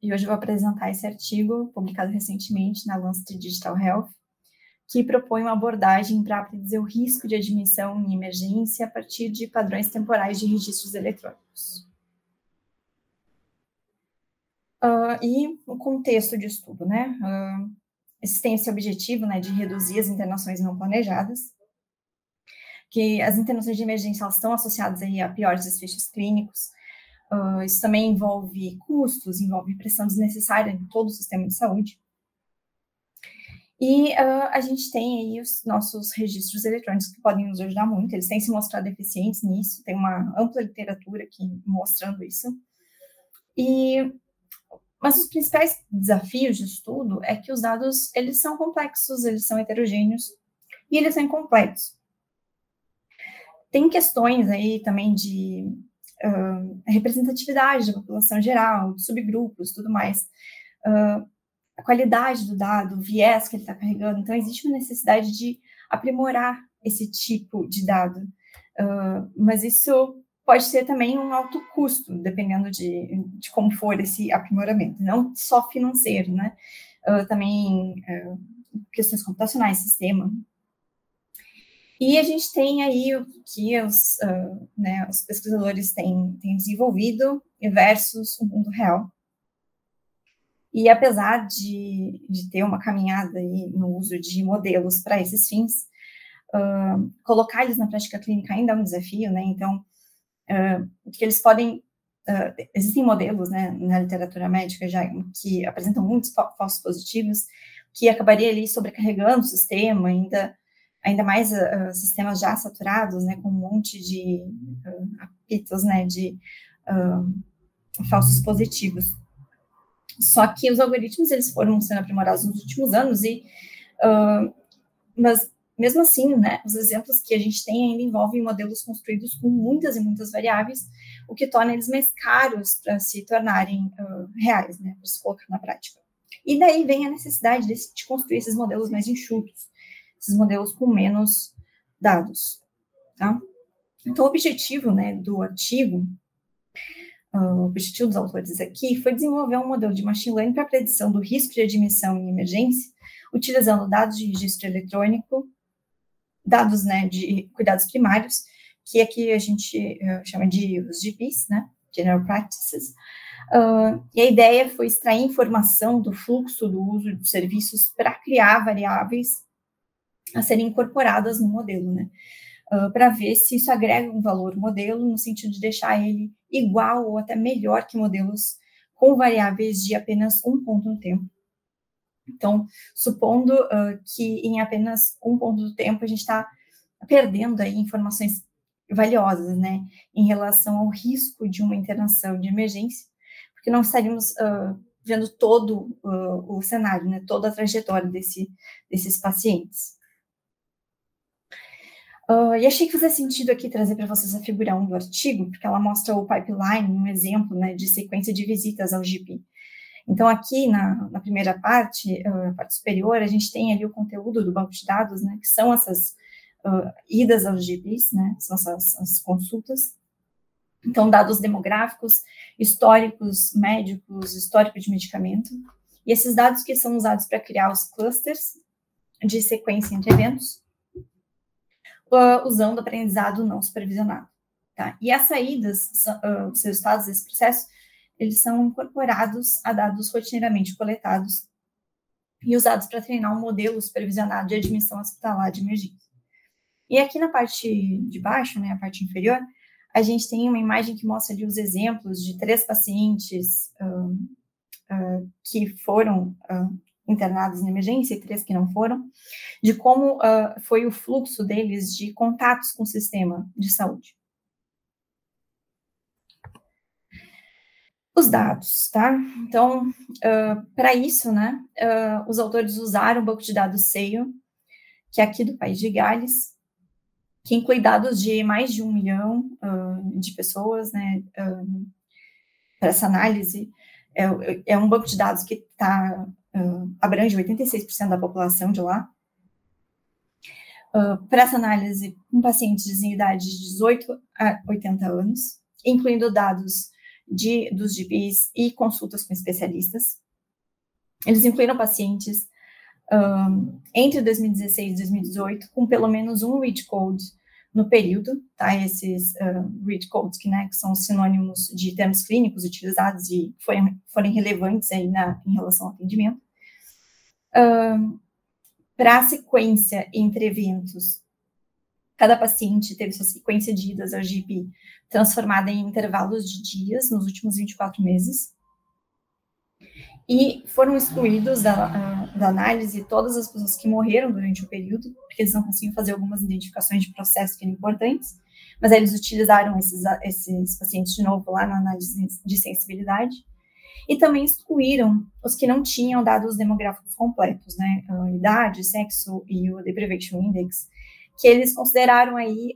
e hoje eu vou apresentar esse artigo, publicado recentemente na Lancet Digital Health, que propõe uma abordagem para predizer o risco de admissão em emergência a partir de padrões temporais de registros eletrônicos. E o contexto de estudo, né? Esse tem esse objetivo, né, de reduzir as internações não planejadas, que as internações de emergência elas estão associadas aí a piores desfechos clínicos. Isso também envolve custos, envolve pressão desnecessária em todo o sistema de saúde. E a gente tem aí os nossos registros eletrônicos que podem nos ajudar muito, eles têm se mostrado eficientes nisso, tem uma ampla literatura aqui mostrando isso. Mas os principais desafios de estudo é que os dados, eles são complexos, eles são heterogêneos e eles são incompletos. Tem questões aí também de representatividade da população geral, de subgrupos, tudo mais. A qualidade do dado, o viés que ele está carregando. Então, existe uma necessidade de aprimorar esse tipo de dado. Mas isso pode ter também um alto custo, dependendo de como for esse aprimoramento. Não só financeiro, né? Também questões computacionais, sistema. E a gente tem aí o que os pesquisadores têm desenvolvido versus o mundo real. E apesar de ter uma caminhada aí no uso de modelos para esses fins, colocar eles na prática clínica ainda é um desafio, né? Então, que eles podem... existem modelos, né, na literatura médica já que apresentam muitos falsos positivos, que acabaria ali sobrecarregando o sistema, ainda mais sistemas já saturados, né, com um monte de apitos, né, de falsos positivos. Só que os algoritmos, eles foram sendo aprimorados nos últimos anos, mas mesmo assim, né, os exemplos que a gente tem ainda envolvem modelos construídos com muitas e muitas variáveis, o que torna eles mais caros para se tornarem reais, né, para se colocar na prática. E daí vem a necessidade de construir esses modelos mais enxutos, esses modelos com menos dados, tá? Então, o objetivo, né, do artigo, o objetivo dos autores aqui foi desenvolver um modelo de machine learning para predição do risco de admissão em emergência, utilizando dados de registro eletrônico, dados, né, de cuidados primários, que aqui a gente chama de os GPs, né, General Practices, e a ideia foi extrair informação do fluxo do uso de serviços para criar variáveis a serem incorporadas no modelo, né? Para ver se isso agrega um valor ao modelo, no sentido de deixar ele igual ou até melhor que modelos com variáveis de apenas um ponto no tempo. Então, supondo que em apenas um ponto do tempo a gente está perdendo aí informações valiosas, né, em relação ao risco de uma internação de emergência, porque não estaríamos vendo todo o cenário, né, toda a trajetória desses pacientes. E achei que fazia sentido aqui trazer para vocês a figura 1 do artigo, porque ela mostra o pipeline, um exemplo, né, de sequência de visitas ao GP. Então, aqui na primeira parte, a parte superior, a gente tem ali o conteúdo do banco de dados, né, que são essas idas aos GPs, né, são essas consultas. Então, dados demográficos, históricos médicos, histórico de medicamento. E esses dados que são usados para criar os clusters de sequência entre eventos, usando aprendizado não supervisionado. Tá? E as saídas, os resultados desse processo, eles são incorporados a dados rotineiramente coletados e usados para treinar um modelo supervisionado de admissão hospitalar de emergência. E aqui na parte de baixo, né, a parte inferior, a gente tem uma imagem que mostra ali os exemplos de 3 pacientes que foram internados na emergência e 3 que não foram, de como foi o fluxo deles de contatos com o sistema de saúde. Os dados, tá? Então, para isso, né, os autores usaram o banco de dados SEIO, que é aqui do país de Gales, que inclui dados de mais de 1 milhão de pessoas, né, para essa análise. É um banco de dados que abrange 86% da população de lá. Para essa análise, com pacientes em idade de 18 a 80 anos, incluindo dados dos GPs e consultas com especialistas. Eles incluíram pacientes entre 2016 e 2018 com pelo menos um REACH code no período, tá? Esses REACH codes que são sinônimos de termos clínicos utilizados e forem relevantes aí em relação ao atendimento. Para a sequência entre eventos, cada paciente teve sua sequência de idas ao GP transformada em intervalos de dias nos últimos 24 meses. E foram excluídos da análise todas as pessoas que morreram durante o período, porque eles não conseguiam fazer algumas identificações de processos que eram importantes, mas aí eles utilizaram esses pacientes de novo lá na análise de sensibilidade. E também excluíram os que não tinham dados demográficos completos, né? A idade, sexo e o Deprivation Index, que eles consideraram aí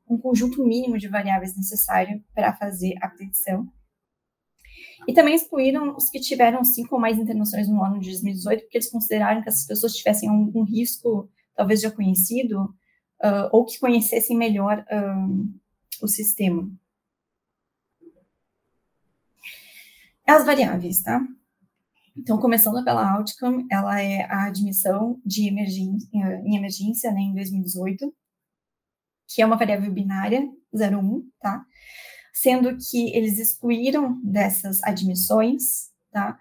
um conjunto mínimo de variáveis necessário para fazer a predição. E também excluíram os que tiveram 5 ou mais internações no ano de 2018, porque eles consideraram que essas pessoas tivessem algum risco, talvez já conhecido, ou que conhecessem melhor o sistema. As variáveis, tá? Então, começando pela outcome, ela é a admissão em emergência, né, em 2018, que é uma variável binária, 0,1, tá? Sendo que eles excluíram dessas admissões, tá?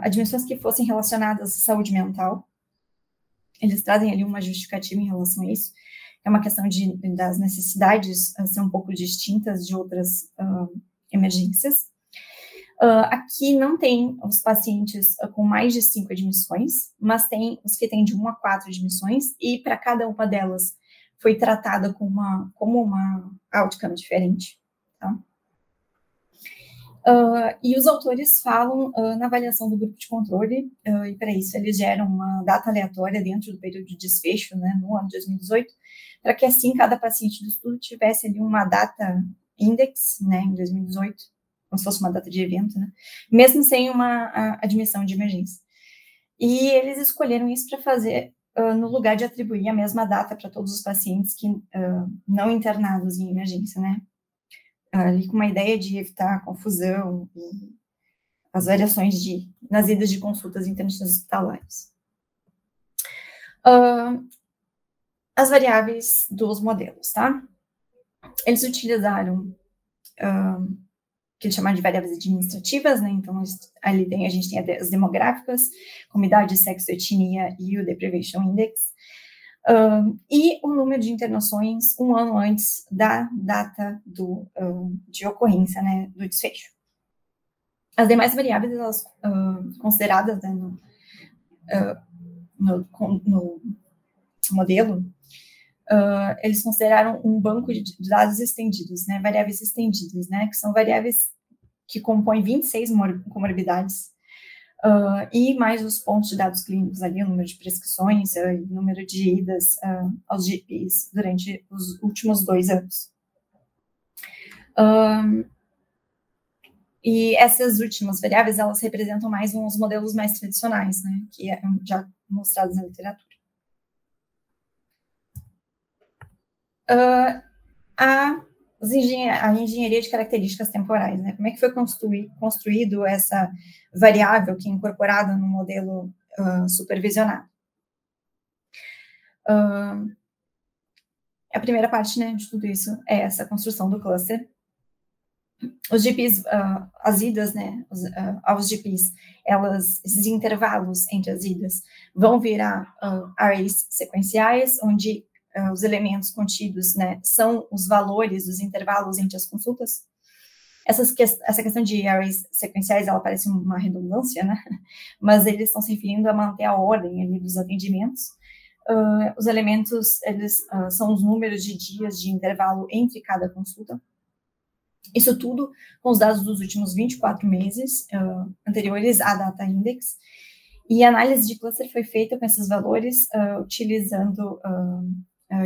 Admissões que fossem relacionadas à saúde mental. Eles trazem ali uma justificativa em relação a isso. É uma questão das necessidades ser um pouco distintas de outras emergências. Aqui não tem os pacientes com mais de 5 admissões, mas tem os que têm de 1 a 4 admissões, e para cada uma delas foi tratada como uma outcome diferente, tá? E os autores falam na avaliação do grupo de controle, e para isso eles geram uma data aleatória dentro do período de desfecho, né, no ano de 2018, para que assim cada paciente do estudo tivesse ali uma data index, né, em 2018, como se fosse uma data de evento, né, mesmo sem uma admissão de emergência. E eles escolheram isso para fazer no lugar de atribuir a mesma data para todos os pacientes que não internados em emergência, né, ali com uma ideia de evitar confusão e as variações nas idas de consultas em internações hospitalares. As variáveis dos modelos, tá? Eles utilizaram que eles chamaram de variáveis administrativas, né? Então, ali a gente tem as demográficas, como idade, sexo, etnia e o Deprivation Index. E o número de internações 1 ano antes da data de ocorrência, né, do desfecho. As demais variáveis, elas consideradas, né, no modelo, eles consideraram um banco de dados estendidos, né, variáveis estendidas, né, que são variáveis que compõem 26 comorbidades, e mais os pontos de dados clínicos ali, o número de prescrições, o número de idas aos GPs durante os últimos 2 anos. E essas últimas variáveis, elas representam mais os modelos mais tradicionais, né, que já mostrados na literatura. A engenharia de características temporais, né? Como é que foi construído essa variável que é incorporada no modelo supervisionado? A primeira parte, né, de tudo isso é essa construção do cluster. Os GPs, as idas, né, aos GPs, esses intervalos entre as idas vão virar arrays sequenciais, onde os elementos contidos, né, são os valores dos intervalos entre as consultas. Essa questão de arrays sequenciais, ela parece uma redundância, né, mas eles estão se referindo a manter a ordem ali dos atendimentos. Os elementos, eles são os números de dias de intervalo entre cada consulta. Isso tudo com os dados dos últimos 24 meses, anteriores à data index. E a análise de cluster foi feita com esses valores, utilizando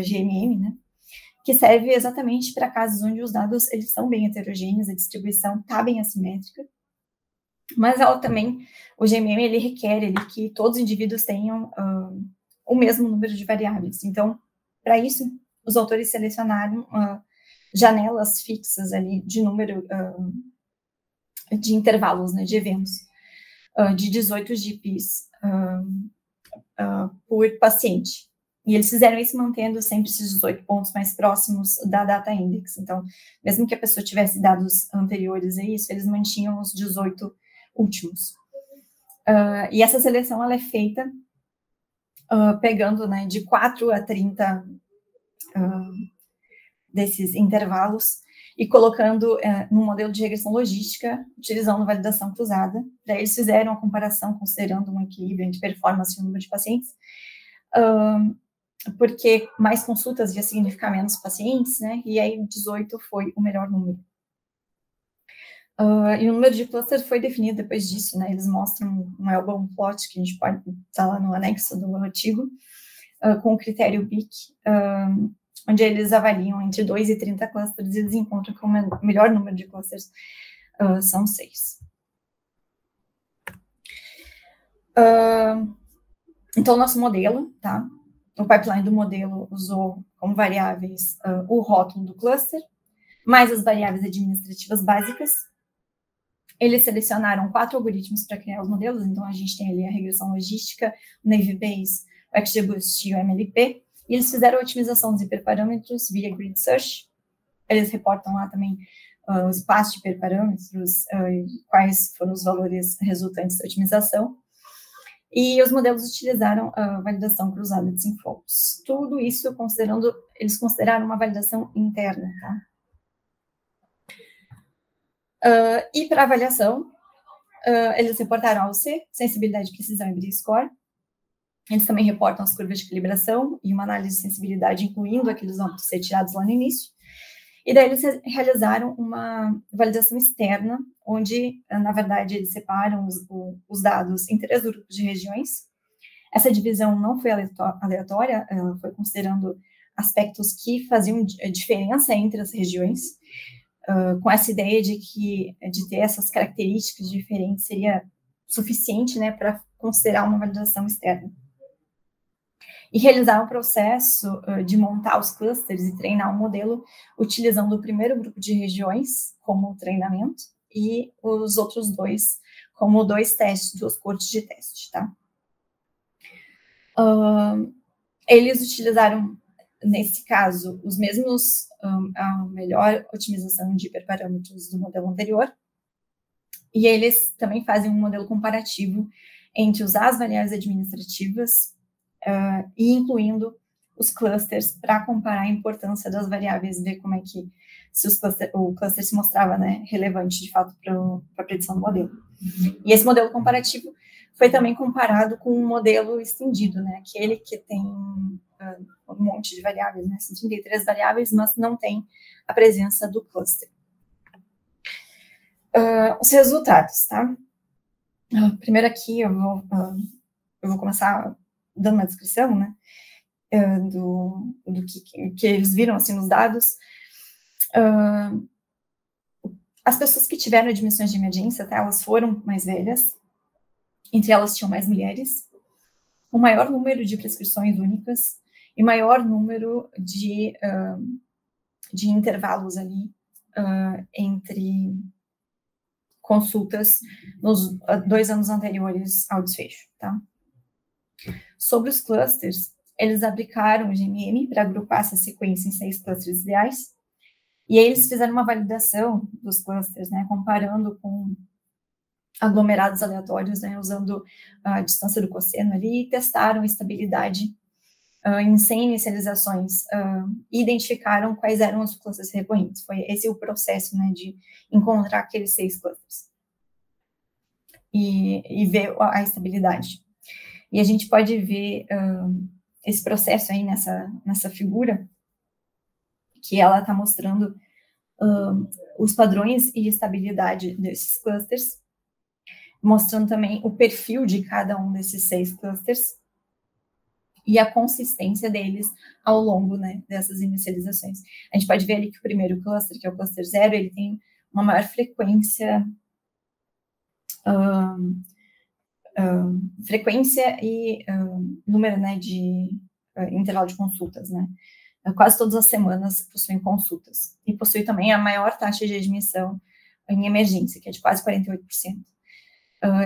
GMM, né, que serve exatamente para casos onde os dados eles são bem heterogêneos, a distribuição está bem assimétrica, mas ela também, o GMM, ele requer que todos os indivíduos tenham o mesmo número de variáveis. Então, para isso, os autores selecionaram janelas fixas ali de número de intervalos, né, de eventos, de 18 GPs por paciente. E eles fizeram isso mantendo sempre esses 18 pontos mais próximos da data index. Então, mesmo que a pessoa tivesse dados anteriores a isso, eles mantinham os 18 últimos. E essa seleção ela é feita pegando, né, de 4 a 30 desses intervalos e colocando num modelo de regressão logística, utilizando validação cruzada. Daí eles fizeram a comparação considerando um equilíbrio entre performance e o número de pacientes, porque mais consultas ia significar menos pacientes, né? E aí 18 foi o melhor número. E o número de clusters foi definido depois disso, né? Eles mostram um Elbow plot, que a gente pode estar lá no anexo do artigo, com o critério BIC, onde eles avaliam entre 2 e 30 clusters e eles encontram que o melhor número de clusters são 6. Então, o nosso modelo, tá? O pipeline do modelo usou como variáveis o rótulo do cluster, mais as variáveis administrativas básicas. Eles selecionaram 4 algoritmos para criar os modelos, então a gente tem ali a regressão logística, o Naive Bayes, o XGBoost e o MLP, e eles fizeram a otimização dos hiperparâmetros via Grid Search. Eles reportam lá também os passos de hiperparâmetros, quais foram os valores resultantes da otimização. E os modelos utilizaram a validação cruzada de SyncFocus. Tudo isso eles consideraram uma validação interna, tá? E para avaliação, eles reportaram AUC, sensibilidade, precisão e BRI-score. Eles também reportam as curvas de calibração e uma análise de sensibilidade, incluindo aqueles óbitos retirados lá no início. E daí eles realizaram uma validação externa, onde, na verdade, eles separam os dados em 3 grupos de regiões. Essa divisão não foi aleatória, ela foi considerando aspectos que faziam diferença entre as regiões, com essa ideia de ter essas características diferentes seria suficiente, né, para considerar uma validação externa. E realizar um processo de montar os clusters e treinar um modelo utilizando o primeiro grupo de regiões como treinamento e os outros 2 como 2 cortes de teste, tá? Eles utilizaram, nesse caso, os mesmos, a melhor otimização de hiperparâmetros do modelo anterior, e eles também fazem um modelo comparativo entre usar as variáveis administrativas e incluindo os clusters para comparar a importância das variáveis, ver como é que se o cluster se mostrava, né, relevante de fato para a predição do modelo. E esse modelo comparativo foi também comparado com um modelo estendido, né, aquele que tem um monte de variáveis, né, são 33 variáveis, mas não tem a presença do cluster. Os resultados, tá? Primeiro aqui eu vou começar dando uma descrição, né, do que eles viram, assim, nos dados. As pessoas que tiveram admissões de emergência, tá, elas foram mais velhas, entre elas tinham mais mulheres, o maior número de prescrições únicas e maior número de intervalos ali entre consultas nos 2 anos anteriores ao desfecho, tá? Sobre os clusters, eles aplicaram o GMM para agrupar essa sequência em 6 clusters ideais, e aí eles fizeram uma validação dos clusters, né, comparando com aglomerados aleatórios, né, usando a distância do cosseno ali, e testaram estabilidade em 100 inicializações, e identificaram quais eram os clusters recorrentes. Foi esse o processo, né, de encontrar aqueles 6 clusters e ver a estabilidade. E a gente pode ver esse processo aí nessa figura, que ela está mostrando os padrões e estabilidade desses clusters, mostrando também o perfil de cada um desses 6 clusters e a consistência deles ao longo, né, dessas inicializações. A gente pode ver ali que o primeiro cluster, que é o cluster 0, ele tem uma maior frequência e número, né, de intervalo de consultas, né, quase todas as semanas possuem consultas. E possui também a maior taxa de admissão em emergência, que é de quase 48%.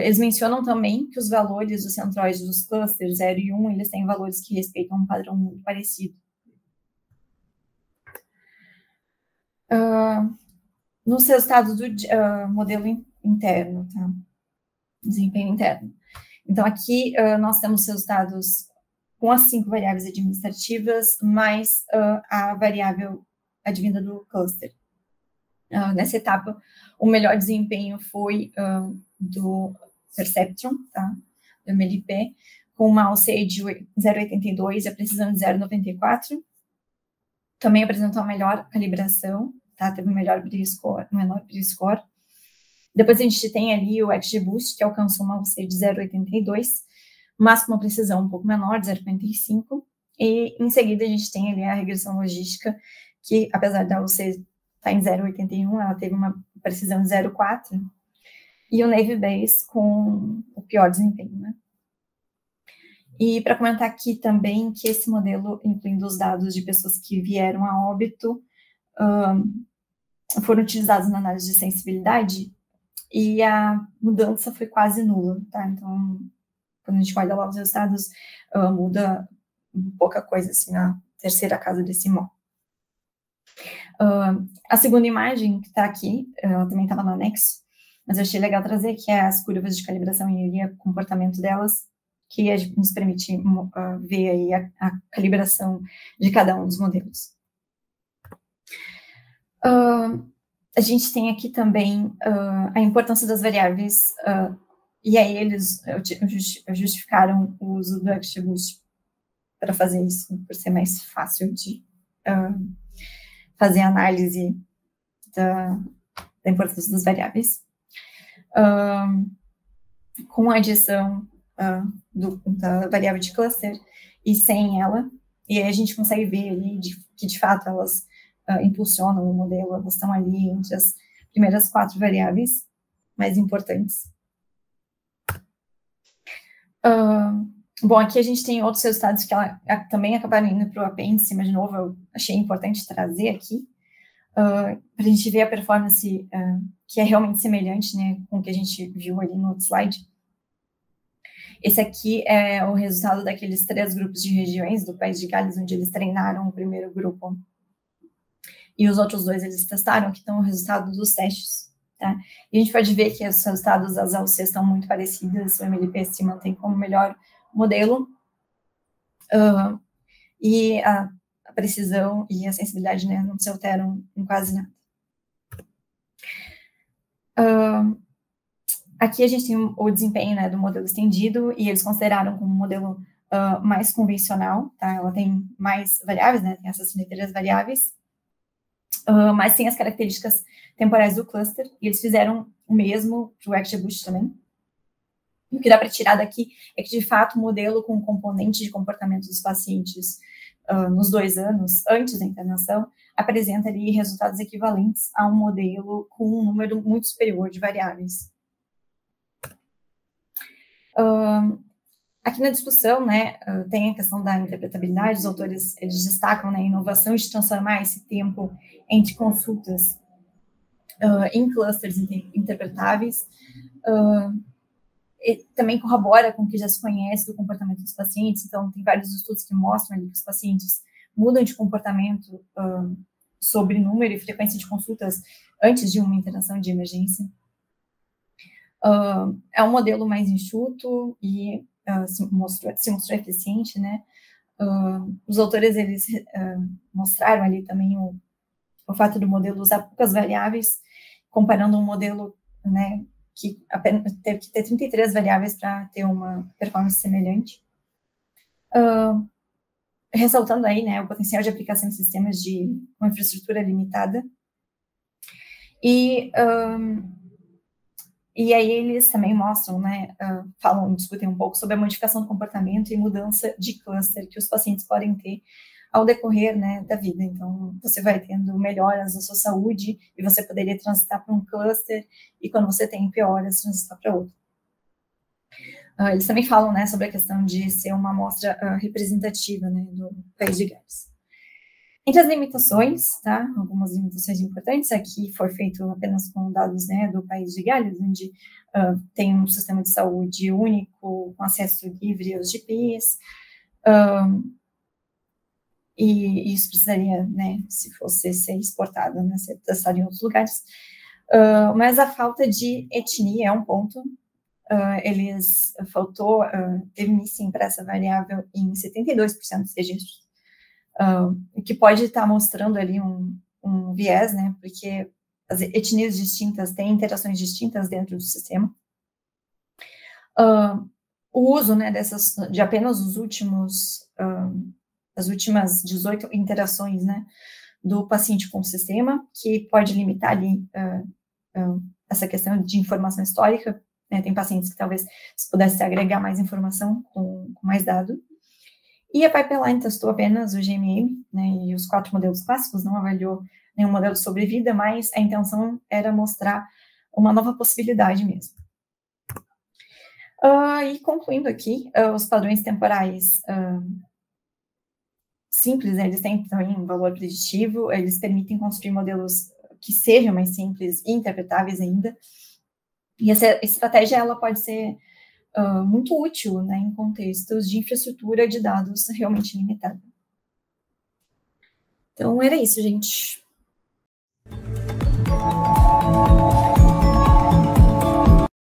Eles mencionam também que os valores dos centroides dos clusters 0 e 1, eles têm valores que respeitam um padrão muito parecido. Nos resultados do modelo interno, tá? Desempenho interno. Então, aqui nós temos resultados com as 5 variáveis administrativas, mais a variável advinda do cluster. Nessa etapa, o melhor desempenho foi do Perceptron, tá? Do MLP, com uma OCE de 0,82 e a precisão de 0,94. Também apresentou a melhor calibração, tá? Teve o menor brilho-score. Depois a gente tem ali o XGBoost, que alcançou uma OCE de 0,82, mas com uma precisão um pouco menor, de 0,45. E em seguida a gente tem ali a regressão logística, que apesar da OCE estar em 0,81, ela teve uma precisão de 0,4. E o Navy Base com o pior desempenho, né? E para comentar aqui também que esse modelo, incluindo os dados de pessoas que vieram a óbito, foram utilizados na análise de sensibilidade e a mudança foi quase nula, tá? Então, quando a gente olha lá os resultados, muda pouca coisa, assim, na terceira casa decimal. A segunda imagem que está aqui, ela também estava no anexo, mas eu achei legal trazer, que é as curvas de calibração e o comportamento delas, que nos permite ver aí a calibração de cada um dos modelos. A gente tem aqui também a importância das variáveis, e aí eles justificaram o uso do XGBoost para fazer isso, por ser mais fácil de fazer a análise da importância das variáveis. Com a adição da variável de cluster e sem ela, e aí a gente consegue ver ali que de fato elas impulsionam o modelo, elas estão ali entre as primeiras 4 variáveis mais importantes. Bom, aqui a gente tem outros resultados que também acabaram indo para o apêndice, mas de novo eu achei importante trazer aqui, para a gente ver a performance que é realmente semelhante, né, com o que a gente viu ali no outro slide. Esse aqui é o resultado daqueles 3 grupos de regiões do País de Gales, onde eles treinaram o primeiro grupo. E os outros 2 eles testaram, que estão o resultado dos testes, tá? E a gente pode ver que os resultados das AUCs estão muito parecidas, o MLP se mantém como melhor modelo, e a precisão e a sensibilidade, né, não se alteram em quase nada. Aqui a gente tem o desempenho, né, do modelo estendido, e eles consideraram como um modelo mais convencional, tá? Ela tem mais variáveis, né, tem essas 33 variáveis, mas tem as características temporais do cluster, e eles fizeram o mesmo para o XGBoost também. E o que dá para tirar daqui é que, de fato, o modelo com componente de comportamento dos pacientes nos 2 anos, antes da internação, apresenta ali resultados equivalentes a um modelo com um número muito superior de variáveis. Aqui na discussão, né, tem a questão da interpretabilidade. Os autores, eles destacam, né, a inovação de transformar esse tempo entre consultas em clusters interpretáveis. E também corrobora com o que já se conhece do comportamento dos pacientes. Então, tem vários estudos que mostram ali que os pacientes mudam de comportamento sobre número e frequência de consultas antes de uma internação de emergência. É um modelo mais enxuto e se mostrou eficiente, né? Os autores, eles mostraram ali também o fato do modelo usar poucas variáveis, comparando um modelo, né, que apenas teve que ter 33 variáveis para ter uma performance semelhante. Ressaltando aí, né, o potencial de aplicação em sistemas de uma infraestrutura limitada. E aí eles também mostram, né, discutem um pouco sobre a modificação do comportamento e mudança de cluster que os pacientes podem ter ao decorrer, né, da vida. Então, você vai tendo melhoras na sua saúde e você poderia transitar para um cluster, e quando você tem pioras, transitar para outro. Eles também falam, né, sobre a questão de ser uma amostra representativa, né, do País de Gales. Entre as limitações, tá? Algumas limitações importantes, aqui foi feito apenas com dados, né, do país de Gales, onde tem um sistema de saúde único, com acesso livre aos GPs, e isso precisaria, né, se fosse ser exportado, né, ser testado em outros lugares. Mas a falta de etnia é um ponto. Faltou definir para essa variável em 72% dos registros, o que pode estar mostrando ali um viés, né, porque as etnias distintas têm interações distintas dentro do sistema. O uso, né, de apenas as últimas 18 interações, né, do paciente com o sistema, que pode limitar ali essa questão de informação histórica, né, tem pacientes que talvez se pudesse agregar mais informação com mais dado. E a Pipeline testou apenas o GMA, né, e os 4 modelos clássicos, não avaliou nenhum modelo de sobrevida, mas a intenção era mostrar uma nova possibilidade mesmo. E concluindo aqui, os padrões temporais simples, né, eles têm também um valor preditivo, eles permitem construir modelos que sejam mais simples e interpretáveis ainda. E essa estratégia ela pode ser muito útil, né, em contextos de infraestrutura de dados realmente limitada. Então, era isso, gente.